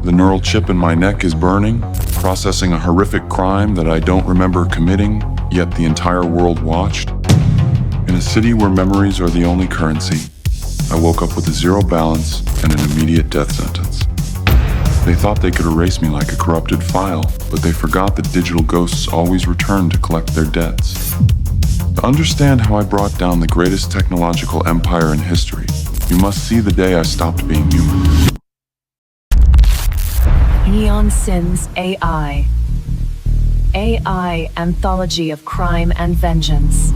The neural chip in my neck is burning, processing a horrific crime that I don't remember committing, yet the entire world watched. In a city where memories are the only currency, I woke up with a zero balance and an immediate death sentence. They thought they could erase me like a corrupted file, but they forgot that digital ghosts always return to collect their debts. To understand how I brought down the greatest technological empire in history, you must see the day I stopped being human. Neon Sins AI. AI Anthology of Crime and Vengeance.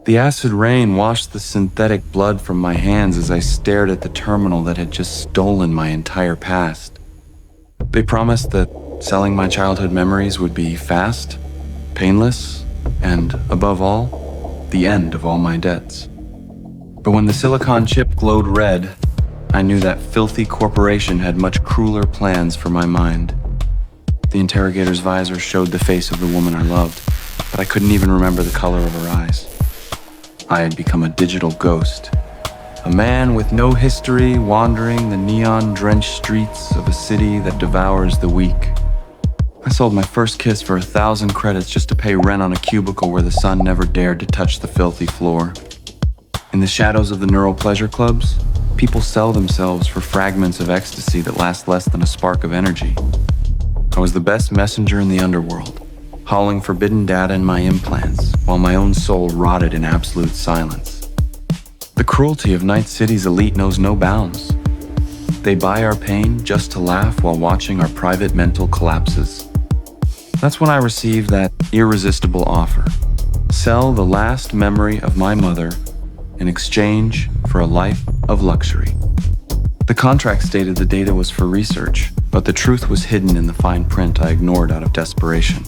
The acid rain washed the synthetic blood from my hands as I stared at the terminal that had just stolen my entire past. They promised that selling my childhood memories would be fast, painless, and, above all, the end of all my debts. But when the silicon chip glowed red, I knew that filthy corporation had much crueler plans for my mind. The interrogator's visor showed the face of the woman I loved, but I couldn't even remember the color of her eyes. I had become a digital ghost, a man with no history wandering the neon-drenched streets of a city that devours the weak. I sold my first kiss for 1,000 credits just to pay rent on a cubicle where the sun never dared to touch the filthy floor. In the shadows of the neural pleasure clubs, people sell themselves for fragments of ecstasy that last less than a spark of energy. I was the best messenger in the underworld, hauling forbidden data in my implants, while my own soul rotted in absolute silence. The cruelty of Night City's elite knows no bounds. They buy our pain just to laugh while watching our private mental collapses. That's when I received that irresistible offer. Sell the last memory of my mother in exchange for a life of luxury. The contract stated the data was for research, but the truth was hidden in the fine print I ignored out of desperation.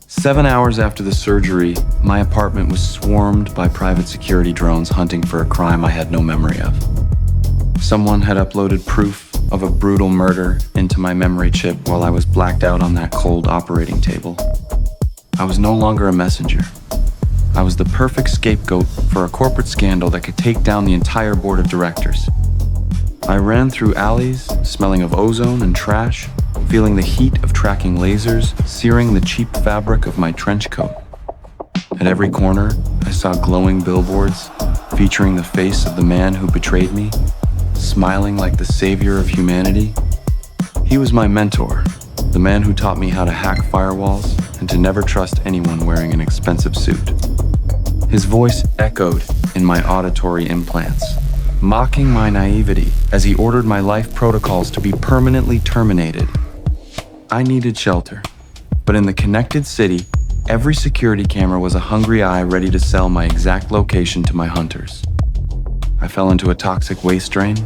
7 hours after the surgery, my apartment was swarmed by private security drones hunting for a crime I had no memory of. Someone had uploaded proof of a brutal murder into my memory chip while I was blacked out on that cold operating table. I was no longer a messenger. I was the perfect scapegoat for a corporate scandal that could take down the entire board of directors. I ran through alleys, smelling of ozone and trash, feeling the heat of tracking lasers searing the cheap fabric of my trench coat. At every corner, I saw glowing billboards featuring the face of the man who betrayed me, smiling like the savior of humanity. He was my mentor, the man who taught me how to hack firewalls and to never trust anyone wearing an expensive suit. His voice echoed in my auditory implants, mocking my naivety as he ordered my life protocols to be permanently terminated. I needed shelter, but in the connected city, every security camera was a hungry eye ready to sell my exact location to my hunters. I fell into a toxic waste drain,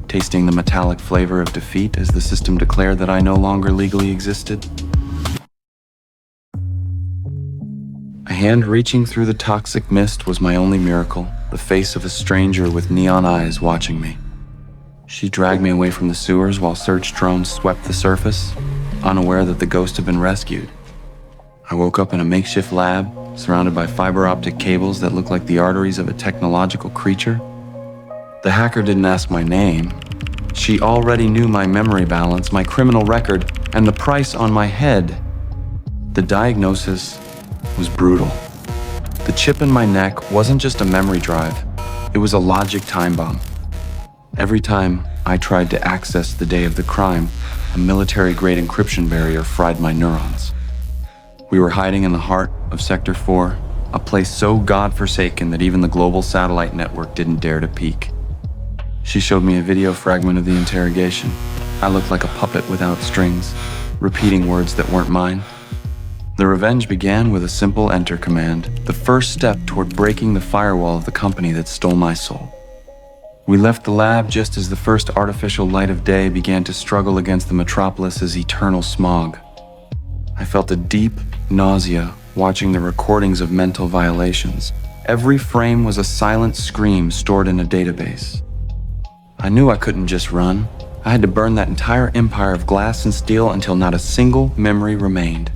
tasting the metallic flavor of defeat as the system declared that I no longer legally existed. A hand reaching through the toxic mist was my only miracle, the face of a stranger with neon eyes watching me. She dragged me away from the sewers while search drones swept the surface, unaware that the ghost had been rescued. I woke up in a makeshift lab, surrounded by fiber optic cables that looked like the arteries of a technological creature. The hacker didn't ask my name. She already knew my memory balance, my criminal record, and the price on my head. The diagnosis was brutal. The chip in my neck wasn't just a memory drive, it was a logic time bomb. Every time I tried to access the day of the crime, a military-grade encryption barrier fried my neurons. We were hiding in the heart of Sector 4, a place so godforsaken that even the global satellite network didn't dare to peek. She showed me a video fragment of the interrogation. I looked like a puppet without strings, repeating words that weren't mine. The revenge began with a simple enter command, the first step toward breaking the firewall of the company that stole my soul. We left the lab just as the first artificial light of day began to struggle against the metropolis's eternal smog. I felt a deep nausea watching the recordings of mental violations. Every frame was a silent scream stored in a database. I knew I couldn't just run. I had to burn that entire empire of glass and steel until not a single memory remained.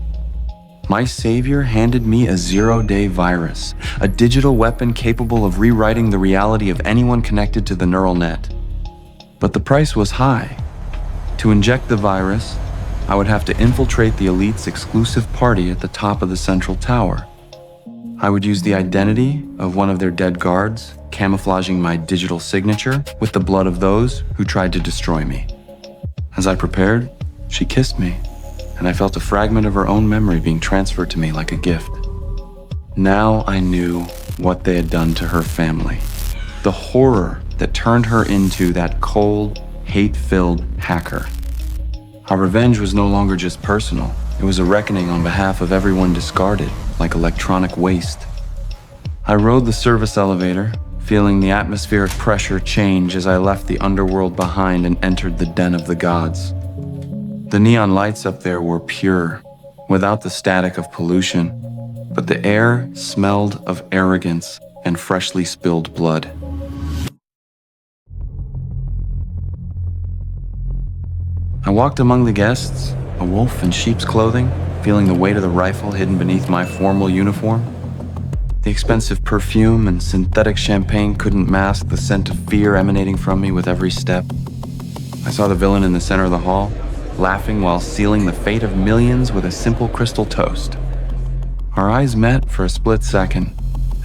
My savior handed me a zero-day virus, a digital weapon capable of rewriting the reality of anyone connected to the neural net. But the price was high. To inject the virus, I would have to infiltrate the elite's exclusive party at the top of the central tower. I would use the identity of one of their dead guards, camouflaging my digital signature with the blood of those who tried to destroy me. As I prepared, she kissed me, and I felt a fragment of her own memory being transferred to me like a gift. Now I knew what they had done to her family. The horror that turned her into that cold, hate-filled hacker. Our revenge was no longer just personal. It was a reckoning on behalf of everyone discarded, like electronic waste. I rode the service elevator, feeling the atmospheric pressure change as I left the underworld behind and entered the den of the gods. The neon lights up there were pure, without the static of pollution, but the air smelled of arrogance and freshly spilled blood. I walked among the guests, a wolf in sheep's clothing, feeling the weight of the rifle hidden beneath my formal uniform. The expensive perfume and synthetic champagne couldn't mask the scent of fear emanating from me with every step. I saw the villain in the center of the hall, laughing while sealing the fate of millions with a simple crystal toast. Our eyes met for a split second,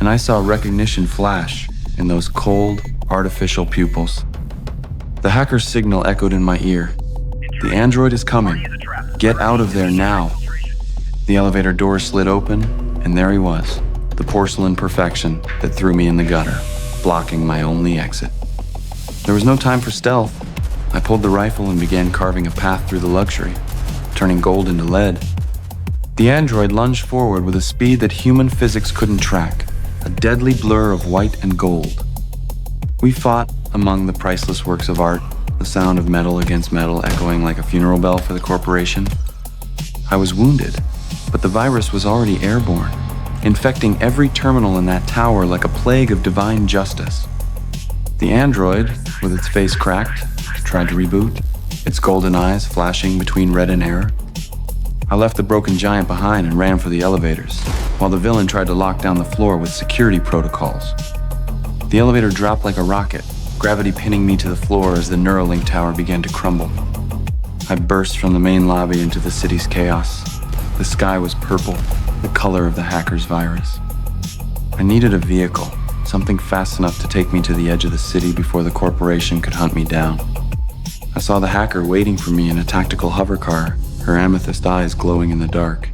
and I saw recognition flash in those cold, artificial pupils. The hacker's signal echoed in my ear. The android is coming. Get out of there now. The elevator door slid open, and there he was, the porcelain perfection that threw me in the gutter, blocking my only exit. There was no time for stealth. I pulled the rifle and began carving a path through the luxury, turning gold into lead. The android lunged forward with a speed that human physics couldn't track, a deadly blur of white and gold. We fought among the priceless works of art, the sound of metal against metal echoing like a funeral bell for the corporation. I was wounded, but the virus was already airborne, infecting every terminal in that tower like a plague of divine justice. The android, with its face cracked, tried to reboot, its golden eyes flashing between red and error. I left the broken giant behind and ran for the elevators, while the villain tried to lock down the floor with security protocols. The elevator dropped like a rocket, gravity pinning me to the floor as the Neuralink tower began to crumble. I burst from the main lobby into the city's chaos. The sky was purple, the color of the hacker's virus. I needed a vehicle, something fast enough to take me to the edge of the city before the corporation could hunt me down. I saw the hacker waiting for me in a tactical hover car, her amethyst eyes glowing in the dark.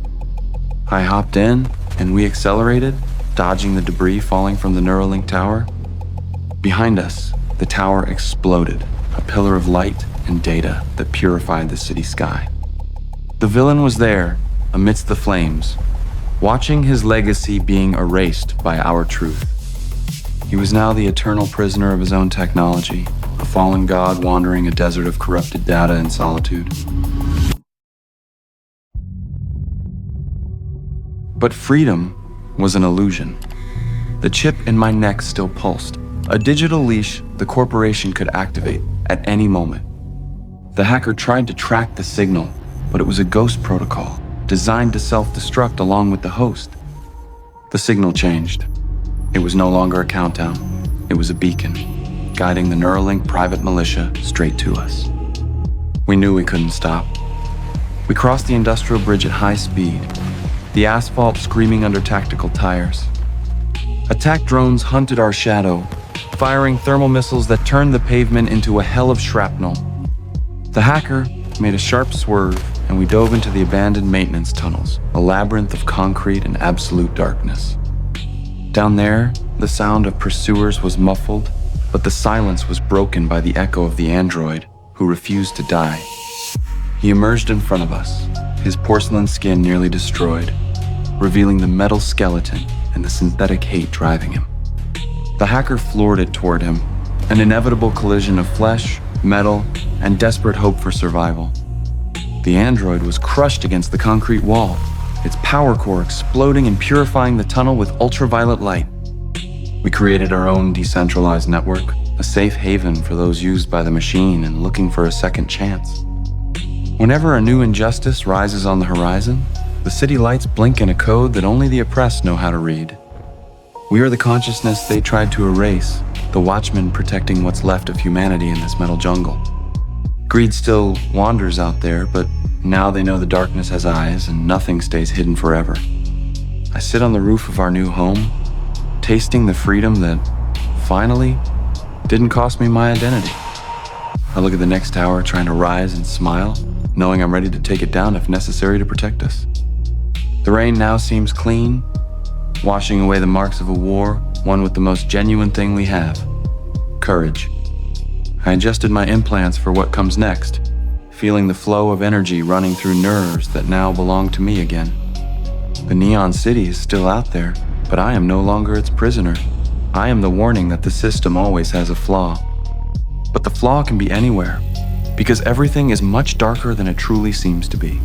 I hopped in, and we accelerated, dodging the debris falling from the Neuralink tower. Behind us, the tower exploded, a pillar of light and data that purified the city sky. The villain was there, amidst the flames, watching his legacy being erased by our truth. He was now the eternal prisoner of his own technology, a fallen god wandering a desert of corrupted data and solitude. But freedom was an illusion. The chip in my neck still pulsed, a digital leash the corporation could activate at any moment. The hacker tried to track the signal, but it was a ghost protocol designed to self-destruct along with the host. The signal changed. It was no longer a countdown. It was a beacon, guiding the Neuralink private militia straight to us. We knew we couldn't stop. We crossed the industrial bridge at high speed, the asphalt screaming under tactical tires. Attack drones hunted our shadow, firing thermal missiles that turned the pavement into a hell of shrapnel. The hacker made a sharp swerve, and we dove into the abandoned maintenance tunnels, a labyrinth of concrete and absolute darkness. Down there, the sound of pursuers was muffled, but the silence was broken by the echo of the android, who refused to die. He emerged in front of us, his porcelain skin nearly destroyed, revealing the metal skeleton and the synthetic hate driving him. The hacker floored it toward him, an inevitable collision of flesh, metal, and desperate hope for survival. The android was crushed against the concrete wall, its power core exploding and purifying the tunnel with ultraviolet light. We created our own decentralized network, a safe haven for those used by the machine and looking for a second chance. Whenever a new injustice rises on the horizon, the city lights blink in a code that only the oppressed know how to read. We are the consciousness they tried to erase, the watchmen protecting what's left of humanity in this metal jungle. Greed still wanders out there, but now they know the darkness has eyes and nothing stays hidden forever. I sit on the roof of our new home, tasting the freedom that, finally, didn't cost me my identity. I look at the next tower, trying to rise and smile, knowing I'm ready to take it down if necessary to protect us. The rain now seems clean, washing away the marks of a war, one with the most genuine thing we have: courage. I adjusted my implants for what comes next, feeling the flow of energy running through nerves that now belong to me again. The Neon City is still out there, but I am no longer its prisoner. I am the warning that the system always has a flaw. But the flaw can be anywhere, because everything is much darker than it truly seems to be.